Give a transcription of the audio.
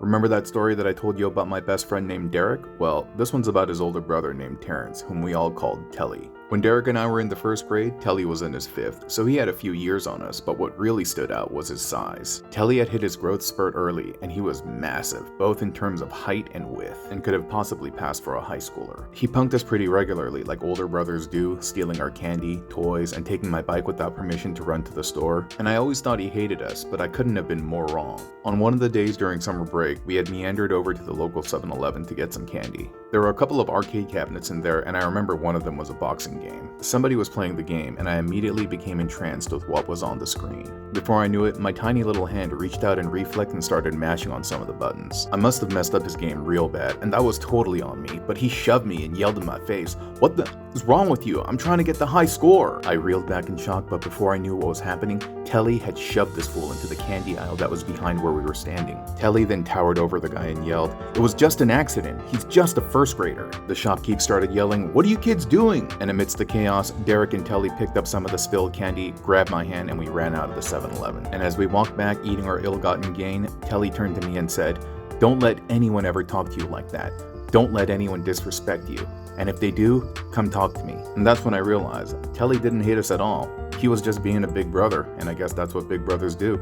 Remember that story that I told you about my best friend named Derek? Well, this one's about his older brother named Terrence, whom we all called Telly. When Derek and I were in the first grade, Telly was in his fifth, so he had a few years on us, but what really stood out was his size. Telly had hit his growth spurt early, and he was massive, both in terms of height and width, and could have possibly passed for a high schooler. He punked us pretty regularly, like older brothers do, stealing our candy, toys, and taking my bike without permission to run to the store, and I always thought he hated us, but I couldn't have been more wrong. On one of the days during summer break, we had meandered over to the local 7-Eleven to get some candy. There were a couple of arcade cabinets in there, and I remember one of them was a boxing game. Somebody was playing the game, and I immediately became entranced with what was on the screen. Before I knew it, my tiny little hand reached out in reflex and started mashing on some of the buttons. I must have messed up his game real bad, and that was totally on me, but he shoved me and yelled in my face, "What the is wrong with you? I'm trying to get the high score!" I reeled back in shock, but before I knew what was happening, Telly had shoved this fool into the candy aisle that was behind where we were standing. Telly then towered over the guy and yelled, "It was just an accident. He's just a first grader." The shopkeep started yelling, "What are you kids doing?" And amidst the chaos, Derek and Telly picked up some of the spilled candy, grabbed my hand, and we ran out of the 7-Eleven. And as we walked back eating our ill-gotten gain, Telly turned to me and said, "Don't let anyone ever talk to you like that. Don't let anyone disrespect you. And if they do, come talk to me." And that's when I realized Telly didn't hate us at all. He was just being a big brother, and I guess that's what big brothers do.